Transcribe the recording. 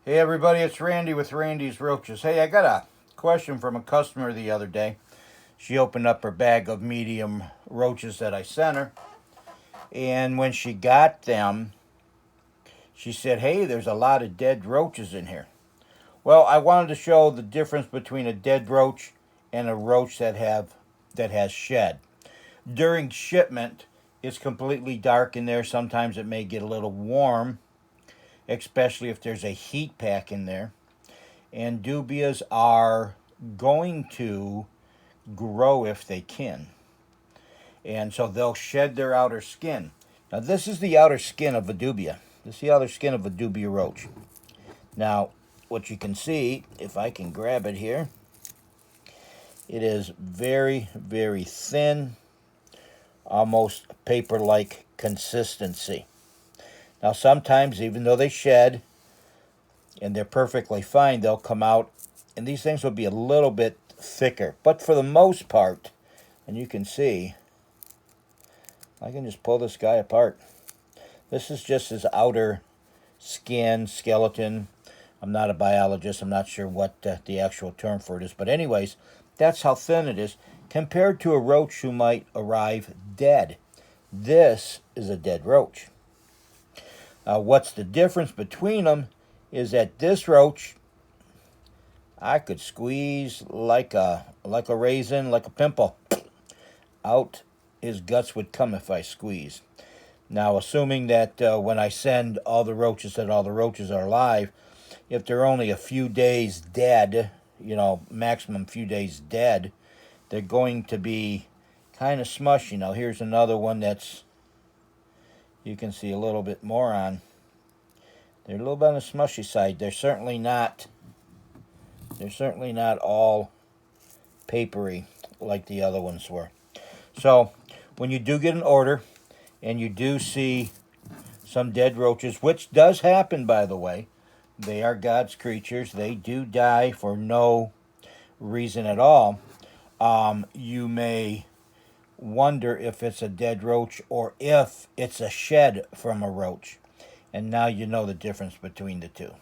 Hey everybody, it's Randy with Randy's Roaches. Hey, I got a question from a customer the other day. She opened up her bag of medium roaches that I sent her, and when she got them, she said, "Hey, there's a lot of dead roaches in here." Well, I wanted to show the difference between a dead roach and a roach that has shed. During shipment, it's completely dark in there. Sometimes it may get a little warm, especially if there's a heat pack in there. And dubias are going to grow if they can. And so they'll shed their outer skin. Now, this is the outer skin of a dubia. This is the outer skin of a dubia roach. Now, what you can see, if I can grab it here, it is very, very thin, almost paper-like consistency. Now, sometimes, even though they shed and they're perfectly fine, they'll come out, and these things will be a little bit thicker. But for the most part, and you can see, I can just pull this guy apart. This is just his outer skin, skeleton. I'm not a biologist. I'm not sure what the actual term for it is. But anyways, that's how thin it is compared to a roach who might arrive dead. This is a dead roach. What's the difference between them is that this roach, I could squeeze like a raisin, like a pimple. Out his guts would come if I squeeze. Now, assuming that when I send all the roaches, that all the roaches are alive, if they're only a few days dead, maximum few days dead, they're going to be kind of smushy. Now, here's another one that's, you can see a little bit more on. They're a little bit on the smushy side. They're certainly not all papery like the other ones were. So, when you do get an order and you do see some dead roaches, which does happen, by the way, they are God's creatures. They do die for no reason at all. You may wonder if it's a dead roach or if it's a shed from a roach. And now you know the difference between the two.